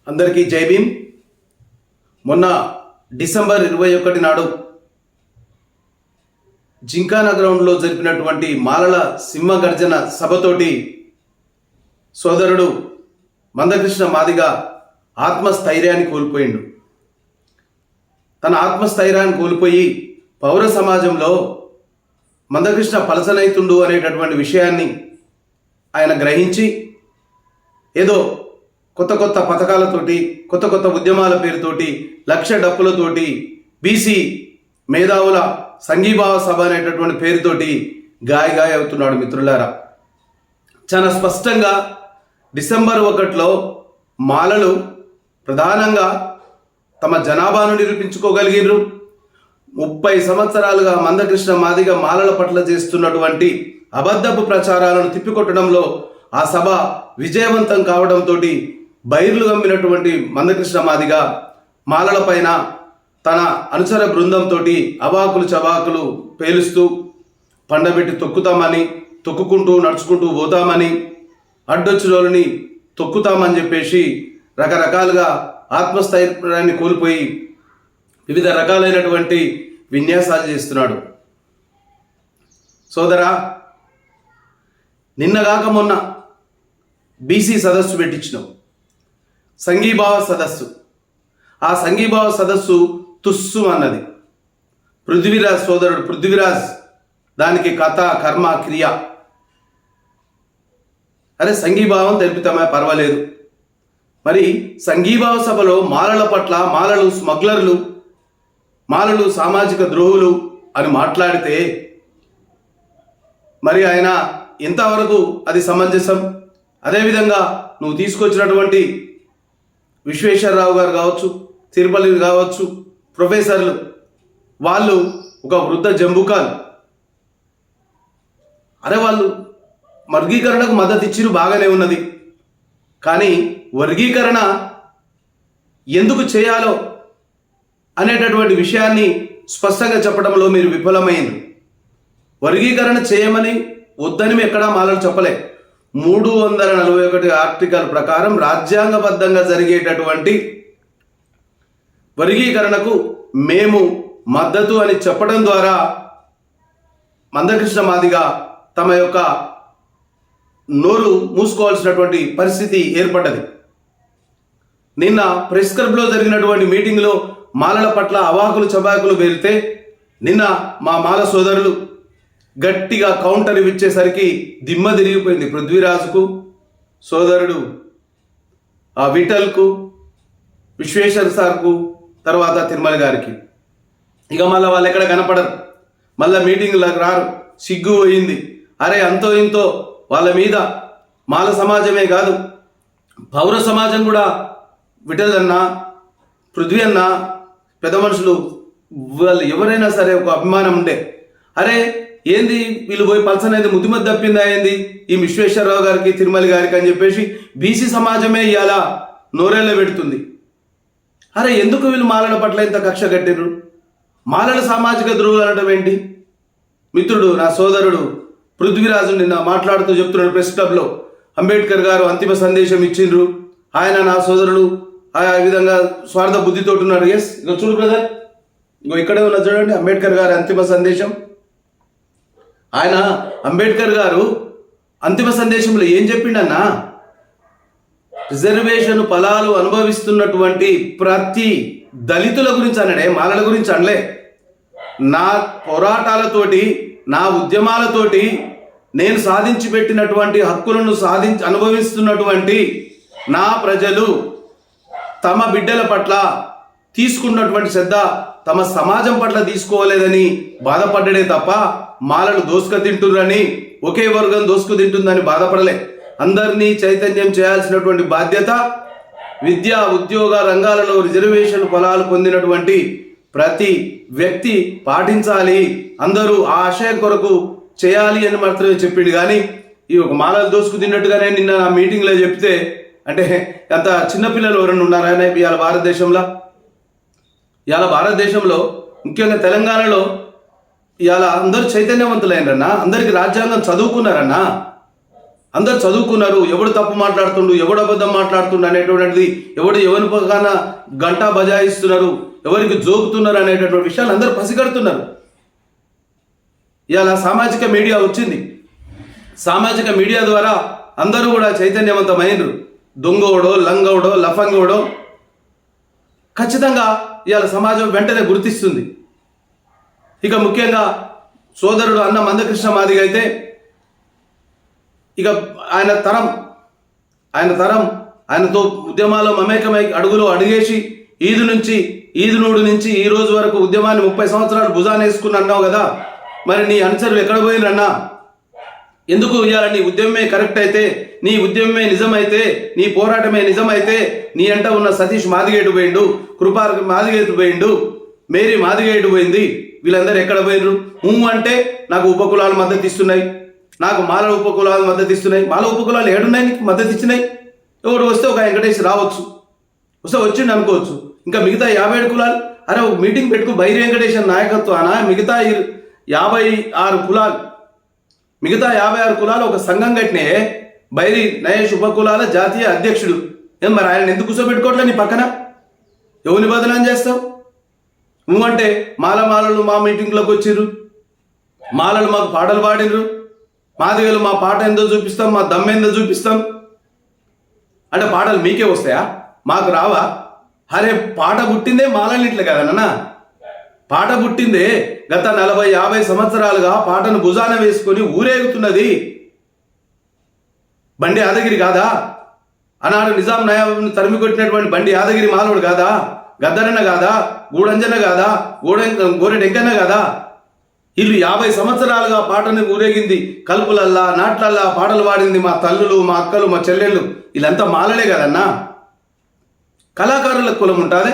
అందరికీ జై భీమ్. మొన్న డిసెంబర్ 21 నాడు జింకానా గ్రౌండ్లో జరిపినటువంటి మాలల సింహగర్జన సభతోటి సోదరుడు మందకృష్ణ మాదిగ ఆత్మస్థైర్యాన్ని కోల్పోయిండు. తన ఆత్మస్థైర్యాన్ని కోల్పోయి పౌర సమాజంలో మందకృష్ణ పలసనైతుండు అనేటటువంటి విషయాన్ని ఆయన గ్రహించి ఏదో కొత్త కొత్త పథకాలతోటి కొత్త కొత్త ఉద్యమాల పేరుతోటి లక్ష డప్పులతోటి బీసీ మేధావుల సంఘీభావ సభ అనేటటువంటి పేరుతోటి గాయ అవుతున్నాడు. మిత్రులారా, చాలా స్పష్టంగా డిసెంబర్ 1 మాలలు ప్రధానంగా తమ జనాభాను నిరూపించుకోగలిగినారు. 30 సంవత్సరాలుగా మందకృష్ణ మాదిగ మాలల పట్ల చేస్తున్నటువంటి అబద్ధపు ప్రచారాలను తిప్పికొట్టడంలో ఆ సభ విజయవంతం కావడంతో బైర్లు గమ్మినటువంటి మందకృష్ణ మాదిగ మాలల పైన తన అనుచర బృందంతో అవాకులు చవాకులు పేలుస్తూ పండబెట్టి తొక్కుకుంటూ నడుచుకుంటూ పోతామని, అడ్డొచ్చులోని తొక్కుతామని చెప్పేసి రకరకాలుగా ఆత్మస్థైర్యాన్ని కోల్పోయి వివిధ రకాలైనటువంటి విన్యాసాలు చేస్తున్నాడు. సోదరా, నిన్నగాక మొన్న బీసీ సదస్సు పెట్టించినాం, సంఘీభావ సదస్సు. ఆ సంఘీభావ సదస్సు తుస్సు అన్నది. పృథ్వీరాజ్ సోదరుడు పృథ్వీరాజ్ దానికి కథ కర్మ క్రియ. అరే, సంఘీభావం తెలిపితమే పర్వాలేదు. మరి సంఘీభావ సభలో మాలల పట్ల మాలలు స్మగ్లర్లు, మాలలు సామాజిక ద్రోహులు అని మాట్లాడితే మరి ఆయన ఎంతవరకు అది సమంజసం? అదేవిధంగా నువ్వు తీసుకొచ్చినటువంటి విశ్వేశ్వరరావు గారు కావచ్చు, తిరుపతి కావచ్చు, ప్రొఫెసర్లు, వాళ్ళు ఒక వృద్ధ జంబుకాలు. అరే, వాళ్ళు వర్గీకరణకు మద్దతు ఇచ్చిరు, బాగానే ఉన్నది. కానీ వర్గీకరణ ఎందుకు చేయాలో అనేటటువంటి విషయాన్ని స్పష్టంగా చెప్పడంలో మీరు విఫలమైంది. వర్గీకరణ చేయమని వద్దని ఎక్కడా మాలలు చెప్పలే. 341 ఆర్టికల్ ప్రకారం రాజ్యాంగబద్ధంగా జరిగేటటువంటి వర్గీకరణకు మేము మద్దతు అని చెప్పడం ద్వారా మందకృష్ణ మాదిగ తమ యొక్క నోరు మూసుకోవాల్సినటువంటి పరిస్థితి ఏర్పడ్డది. నిన్న ప్రెస్ క్లబ్లో జరిగినటువంటి మీటింగ్లో మాలల పట్ల అవాకులు చబాకులు పేలితే నిన్న మా మాల సోదరులు గట్టిగా కౌంటర్ ఇచ్చేసరికి దిమ్మ తిరిగిపోయింది. పృథ్వీరాజుకు, సోదరుడు ఆ విఠల్కు, విశ్వేశ్వర్ సార్కు, తర్వాత తిరుమల గారికి. ఇక మళ్ళీ వాళ్ళు ఎక్కడ కనపడరు, మళ్ళీ మీటింగ్లకు రారు, సిగ్గు పోయింది. అరే, అంతో ఇంతో వాళ్ళ మీద మాల సమాజమే కాదు, పౌర సమాజం కూడా విఠల్ అన్న, పృథ్వీ అన్న, పెద్ద మనుషులు వాళ్ళు ఎవరైనా సరే ఒక అభిమానం ఉండే. అరే, ఏంది వీళ్ళు పోయి పల్సనేది ముద్దు తప్పిందా ఏంది ఈ విశ్వేశ్వరరావు గారికి, తిరుమల గారికి అని చెప్పేసి బీసీ సమాజమే ఇవాళ నోరేళ్ళ పెడుతుంది. అరే, ఎందుకు వీళ్ళు మాలల పట్ల ఇంత కక్ష కట్టిర్రు? మాలల సామాజిక ద్రోహులు అనడం ఏంటి? మిత్రుడు నా సోదరుడు పృథ్వీరాజు నిన్న మాట్లాడుతూ చెప్తున్నాడు ప్రెస్ క్లబ్లో, అంబేద్కర్ గారు అంతిమ సందేశం ఇచ్చిండ్రు, ఆయన నా సోదరుడు ఆ విధంగా స్వార్థ బుద్ధితో ఉన్నారు. ఎస్, ఇక చూడు బ్రదర్, ఇంకో ఇక్కడే ఉన్న చూడండి అంబేద్కర్ గారి అంతిమ సందేశం. ఆయన అంబేద్కర్ గారు అంతిమ సందేశంలో ఏం చెప్పిండన్నా? రిజర్వేషన్ ఫలాలు అనుభవిస్తున్నటువంటి ప్రతి దళితుల గురించి అన్నాడే, మాలల గురించి అనలే. నా పోరాటాలతోటి, నా ఉద్యమాలతోటి నేను సాధించి పెట్టినటువంటి హక్కులను అనుభవిస్తున్నటువంటి నా ప్రజలు తమ బిడ్డల పట్ల తీసుకున్నటువంటి శ్రద్ధ తమ సమాజం పట్ల తీసుకోలేదని బాధపడ్డడే తప్ప మాలలు దోసుక తింటున్నారని, ఒకే వర్గం దోసుకు తింటుందని బాధపడలే. అందరినీ చైతన్యం చేయాల్సినటువంటి బాధ్యత విద్యా ఉద్యోగ రంగాలలో రిజర్వేషన్ ఫలాలు పొందినటువంటి ప్రతి వ్యక్తి పాటించాలి, అందరూ ఆ ఆశయం కొరకు చేయాలి అని మాత్రమే చెప్పిండు. కానీ ఈ ఒక మాలలు దోసుకు తిన్నట్టుగానే నిన్న నా మీటింగ్లో చెప్తే, అంటే అంత చిన్నపిల్లలు ఎవరైనా ఉన్నారా ఇవాళ భారతదేశంలో? ఇవాళ భారతదేశంలో ముఖ్యంగా తెలంగాణలో ఇవాళ అందరూ చైతన్యవంతులైనరన్నా, అందరికి రాజ్యాంగం చదువుకున్నారన్నా. అందరు చదువుకున్నారు. ఎవడు తప్పు మాట్లాడుతుండు, ఎవడు అబద్ధం మాట్లాడుతుండు అనేటువంటిది, ఎవరి పక్కన గంటా బజాయిస్తున్నారు, ఎవరికి జోకుతున్నారు అనేటటువంటి విషయాలు అందరూ పసిగడుతున్నారు. ఇలా సామాజిక మీడియా వచ్చింది. సామాజిక మీడియా ద్వారా అందరూ కూడా చైతన్యవంతమైనరు. దొంగోడో, లంగోడో, లఫంగోడో ఖచ్చితంగా ఇవాళ సమాజం వెంటనే గుర్తిస్తుంది. ఇక ముఖ్యంగా సోదరుడు అన్న మందకృష్ణ మాదిగ అయితే ఇక ఆయన తరం ఆయనతో ఉద్యమాల్లో మమేకమై అడుగులో అడుగేసి ఈదునూడు నుంచి ఈ రోజు వరకు ఉద్యమాన్ని 30 సంవత్సరాలు భుజాన్ని వేసుకుని అన్నావు కదా, మరి నీ అనుచరులు ఎక్కడ పోయినరన్నా? ఎందుకు ఇవాళ నీ ఉద్యమమే కరెక్ట్ అయితే, నీ ఉద్యమమే నిజమైతే, నీ పోరాటమే నిజమైతే నీ అంట ఉన్న సతీష్ మాదిగేటు పోయిండు, కృపార్ మాదిగేటు పోయిండు, మేరీ మాదిగేటు పోయింది, వీళ్ళందరూ ఎక్కడ పోయినరు? అంటే నాకు ఉపకులాలు మద్దతు ఇస్తున్నాయి, నాకు మాల ఉపకులాలు మద్దతు ఇస్తున్నాయి. మాల ఉపకులాలు ఏడున్నాయి నీకు మద్దతు ఇచ్చినాయి? ఎవరు వస్తే ఒక వెంకటేష్ రావచ్చు, వస్తే వచ్చిండు అనుకోవచ్చు. ఇంకా మిగతా 57 కులాలు, అరే ఒక మీటింగ్ పెట్టుకు బైరి వెంకటేశ్వర నాయకత్వాన మిగతా 56 కులాలు ఒక సంఘం కట్టినే బైరి నయేష్ ఉపకులాల జాతీయ అధ్యక్షుడు. ఏం మరి ఆయన ఎందుకు కూర్చోబెట్టుకోవట్లే నీ పక్కన? ఎవరిని బదనాం చేస్తావు? నువ్వంటే మాలలు మా మీటింగ్లోకి వచ్చిర్రు, మాలలు మాకు పాటలు పాడినరు, మాదిగలు మా పాట ఏందో చూపిస్తాం, మా దమ్మేందో చూపిస్తాం అంటే పాటలు మీకే వస్తాయా, మాకు రావా? అరే పాట పుట్టిందే మాలన్నింట్లో కదన్నా, పాట పుట్టిందే గత 40-50 సంవత్సరాలుగా పాటను భుజాన వేసుకొని ఊరేగుతున్నది బండి యాదగిరి కాదా? ఆనాడు నిజాం నయాబుని తరిమి కొట్టినటువంటి బండి యాదగిరి మాలోడు కాదా? గద్దరన్న కాదా? గూడంజన కాదా? గోరెడెంకన్న కాదా? వీళ్ళు 50 సంవత్సరాలుగా పాటను ఊరేగింది, కలుపులల్లా నాట్లల్లా పాటలు పాడింది మా తల్లులు, మా అక్కలు, మా చెల్లెళ్ళు, వీళ్ళంతా మాలలే కదన్నా. కళాకారులకు కులం ఉంటుంది.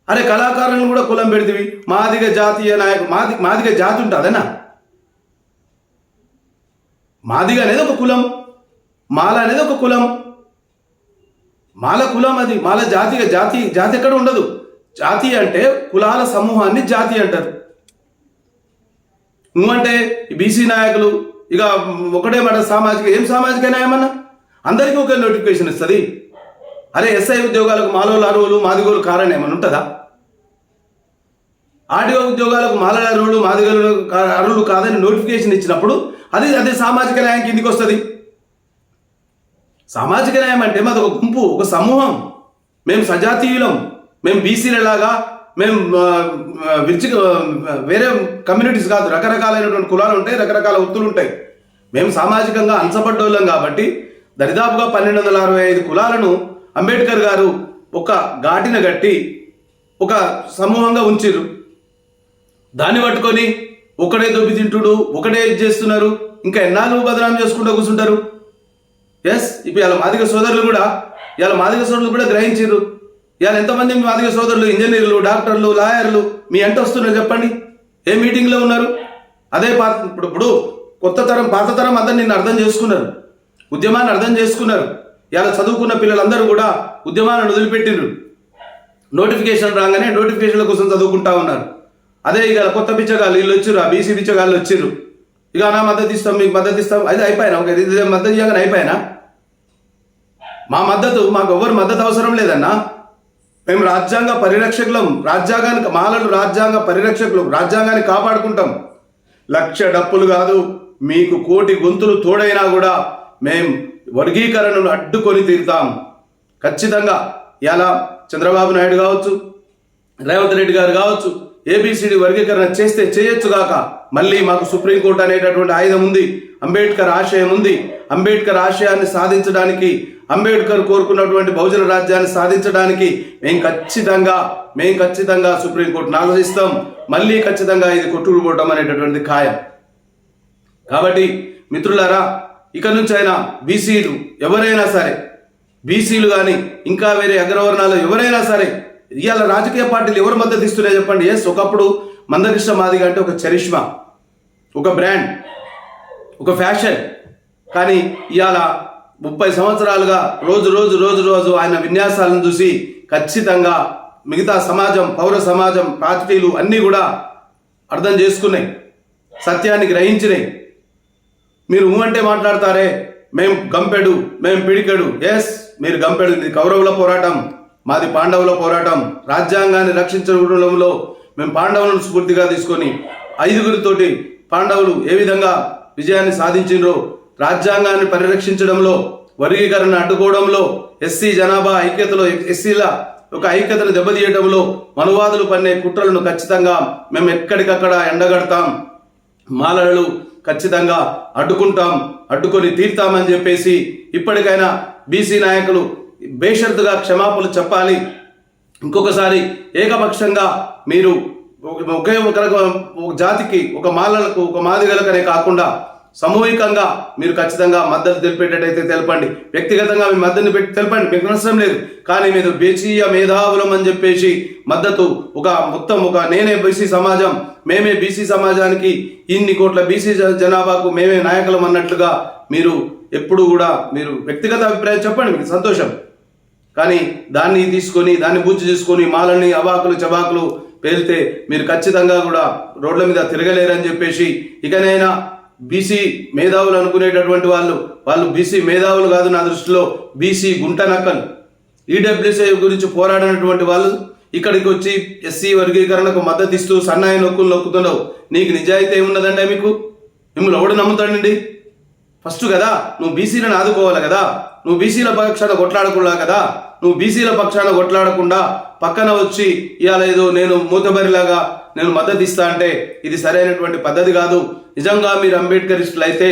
అరే కళాకారులను కూడా కులం పెడితివి. మాదిగ జాతీయ నాయకు మాదిగ జాతి ఉంటుందనా? మాదిగ అనేది ఒక కులం, మాల అనేది ఒక కులం, మాల కులం, అది మాల జాతి ఎక్కడ ఉండదు. జాతి అంటే కులాల సమూహాన్ని జాతి అంటారు. నువ్వంటే బీసీ నాయకులు ఇక ఒకటే మాట సామాజిక న్యాయం అన్నా అందరికీ ఒకే నోటిఫికేషన్ ఇస్తుంది. అరే ఎస్ఐ ఉద్యోగాలకు మాలోళ్ళు అరువులు మాదిగోలు కారణం ఏమన్నా ఉంటుందా? ఆర్టీఓ ఉద్యోగాలకు మాలల అరువులు మాదిగోలు అరువులు కాదని నోటిఫికేషన్ ఇచ్చినప్పుడు అది సామాజిక న్యాయం కిందికి వస్తుంది. సామాజిక న్యాయం అంటే మాది ఒక గుంపు, ఒక సమూహం. మేము సజాతీయులం, మేము బీసీలలాగా, మేము వేరే కమ్యూనిటీస్ కాదు. రకరకాలైనటువంటి కులాలు ఉంటాయి, రకరకాల వృత్తులు ఉంటాయి. మేము సామాజికంగా అంచబడ్డోళ్ళం కాబట్టి దరిదాపుగా 1265 కులాలను అంబేద్కర్ గారు ఒక ఘాటిన గట్టి ఒక సమూహంగా ఉంచిరు. దాన్ని పట్టుకొని ఒకడే దొబ్బి తింటుడు, ఒకడే చేస్తున్నారు. ఇంకా ఎన్నాళ్ళు బదనాం చేసుకుంటూ కూర్చుంటారు? ఎస్, ఇప్పుడు ఇలా మాదిగ సోదరులు కూడా గ్రహించారు. ఇవాళ ఎంతమంది మాదిగ సోదరులు ఇంజనీర్లు, డాక్టర్లు, లాయర్లు మీ ఎంట వస్తున్నారు చెప్పండి? ఏ మీటింగ్లో ఉన్నారు? అదే ఇప్పుడు కొత్త తరం పాత తరం అందరు నిన్ను అర్థం చేసుకున్నారు, ఉద్యమాన్ని అర్థం చేసుకున్నారు. ఇవాళ చదువుకున్న పిల్లలందరూ కూడా ఉద్యమాలను వదిలిపెట్టిండ్రు. నోటిఫికేషన్ రాగానే నోటిఫికేషన్ల కోసం చదువుకుంటా ఉన్నారు. అదే ఇక కొత్త బిచ్చగాళ్ళు వీళ్ళు వచ్చిర్రు, ఆ బీసీ బిచ్చగాళ్ళు వచ్చిర్రు. ఇక నా మద్దతు ఇస్తాం, మీకు మద్దతు ఇస్తాం, అది అయిపోయినా ఒక మద్దతు ఇవ్వగానే అయిపోయినా? మాకు ఎవరు మద్దతు అవసరం లేదన్నా. మేము రాజ్యాంగ పరిరక్షకులం, మాలలు రాజ్యాంగ పరిరక్షకులు, రాజ్యాంగాన్ని కాపాడుకుంటాం. 1,00,000 డప్పులు కాదు, మీకు 1,000,000 గొంతులు తోడైనా కూడా మేము వర్గీకరణను అడ్డుకొని తీరుతాం ఖచ్చితంగా. ఇలా చంద్రబాబు నాయుడు కావచ్చు, రేవంత్ రెడ్డి గారు కావచ్చు, ఏబిసిడి వర్గీకరణ చేస్తే చేయొచ్చుగాక, మళ్ళీ మాకు సుప్రీంకోర్టు అనేటటువంటి ఆయుధం ఉంది. అంబేద్కర్ ఆశయం ఉంది. అంబేద్కర్ ఆశయాన్ని సాధించడానికి, అంబేద్కర్ కోరుకున్నటువంటి బహుజన రాజ్యాన్ని సాధించడానికి మేము ఖచ్చితంగా సుప్రీంకోర్టును ఆలోచిస్తాం. మళ్ళీ ఖచ్చితంగా ఇది కొట్టుకుపోవటం అనేటటువంటి ఖాయం. కాబట్టి మిత్రులారా, ఇక నుంచి అయినా బీసీలు ఎవరైనా సరే, బీసీలు కానీ ఇంకా వేరే అగ్రవర్ణాలు ఎవరైనా సరే, ఇవాళ రాజకీయ పార్టీలు ఎవరు మద్దతు ఇస్తున్నాయి చెప్పండి? ఎస్, ఒకప్పుడు మందకృష్ణ మాదిగ అంటే ఒక చరిష్మా, ఒక బ్రాండ్, ఒక ఫ్యాషన్. కానీ ఇవాళ 30 సంవత్సరాలుగా రోజు ఆయన విన్యాసాలను చూసి ఖచ్చితంగా మిగతా సమాజం, పౌర సమాజం, పార్టీలు అన్నీ కూడా అర్థం చేసుకున్నాయి, సత్యాన్ని గ్రహించినాయి. మీరు అంటే మాట్లాడతారే, మేం గంపెడు, మేం పిడికెడు. ఎస్, మీరు గంపెడు. ఇది కౌరవుల పోరాటం, మాది పాండవుల పోరాటం. రాజ్యాంగాన్ని రక్షించడంలో మేము పాండవులను స్ఫూర్తిగా తీసుకొని 5గురితోటి పాండవులు ఏ విధంగా విజయాన్ని సాధించిండ్రో, రాజ్యాంగాన్ని పరిరక్షించడంలో, వర్గీకరణ అడ్డుకోవడంలో, ఎస్సీ జనాభా ఐక్యతలో, ఎస్సీల ఒక ఐక్యతను దెబ్బతీయడంలో మనువాదులు పన్నే కుట్రలను ఖచ్చితంగా మేము ఎక్కడికక్కడ ఎండగడతాం. మాలలు ఖచ్చితంగా అడ్డుకుంటాం, అడ్డుకొని తీర్తామని చెప్పేసి ఇప్పటికైనా బీసీ నాయకులు బేషరతుగా క్షమాపణలు చెప్పాలి. ఇంకొకసారి ఏకపక్షంగా మీరు ఒకే ఒక జాతికి, ఒక మాలలకు, ఒక మాదిగలకనే కాకుండా సమూహికంగా మీరు ఖచ్చితంగా మద్దతు తెలిపేటట్టయితే తెలపండి. వ్యక్తిగతంగా మీ మద్దతుని పెట్టి తెలపండి, మీకు నష్టం లేదు. కానీ మీరు బీసీయ మేధావులం అని చెప్పేసి మద్దతు నేనే బీసీ సమాజం, మేమే బీసీ సమాజానికి ఇన్ని కోట్ల బీసీ జనాభాకు మేమే నాయకులం అన్నట్లుగా మీరు ఎప్పుడు కూడా మీరు వ్యక్తిగత అభిప్రాయం చెప్పండి, మీకు సంతోషం. కానీ దాన్ని తీసుకొని, దాన్ని పూర్తి చేసుకొని మాలని అవాకులు చవాకులు పేలితే మీరు ఖచ్చితంగా కూడా రోడ్ల మీద తిరగలేరని చెప్పేసి, ఇకనైనా బీసీ మేధావులు అనుకునేటటువంటి వాళ్ళు బీసీ మేధావులు కాదు, నా దృష్టిలో బీసీ గుంటనక్కలు. ఈడబ్ల్యూసీ గురించి పోరాడినటువంటి వాళ్ళు ఇక్కడికి వచ్చి ఎస్సీ వర్గీకరణకు మద్దతు ఇస్తూ సన్నాయి నొక్కుతున్నావు. నీకు నిజాయితీ ఏమున్నదంటే మిమ్మల్ని ఎవడు నమ్ముతాడండి? ఫస్ట్ కదా నువ్వు బీసీలను ఆదుకోవాలి కదా, నువ్వు బీసీల పక్షాన కొట్లాడకుండా కదా, నువ్వు బీసీల పక్షాన కొట్లాడకుండా పక్కన వచ్చి ఇవాళ ఏదో నేను మూతబరిలాగా నేను మద్దతు ఇస్తా అంటే ఇది సరైనటువంటి పద్ధతి కాదు. నిజంగా మీరు అంబేద్కరిస్టులు అయితే,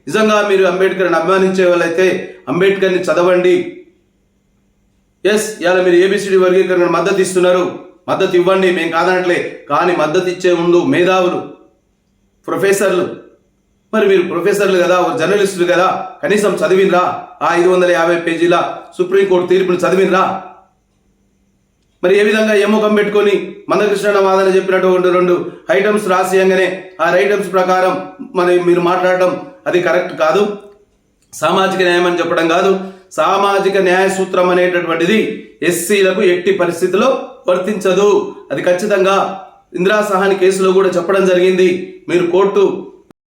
నిజంగా మీరు అంబేద్కర్ని అభిమానించే వాళ్ళైతే అంబేద్కర్ని చదవండి. ఎస్, ఇవాళ మీరు ఏబిసిడి వర్గీకరణ మద్దతు ఇస్తున్నారు, మద్దతు ఇవ్వండి, మేము కాదనట్లే. కానీ మద్దతు ఇచ్చే ముందు మేధావులు, ప్రొఫెసర్లు, మరి మీరు ప్రొఫెసర్లు కదా, జర్నలిస్టులు కదా, కనీసం చదివినరా? ఆ 550 పేజీల సుప్రీంకోర్టు తీర్పును చదివినరా? మరి ఏ విధంగా ఎమ్మకం పెట్టుకొని మందకృష్ణ వాదన చెప్పినటువంటి 2 ఐటమ్స్ రాసియంగానే ఆ ఐటమ్స్ ప్రకారం మీరు మాట్లాడటం అది కరెక్ట్ కాదు. సామాజిక న్యాయం అని చెప్పడం కాదు, సామాజిక న్యాయ సూత్రం అనేటటువంటిది ఎస్సీలకు ఎట్టి పరిస్థితిలో వర్తించదు. అది ఖచ్చితంగా ఇందిరా సహాని కేసులో కూడా చెప్పడం జరిగింది. మీరు కోర్టు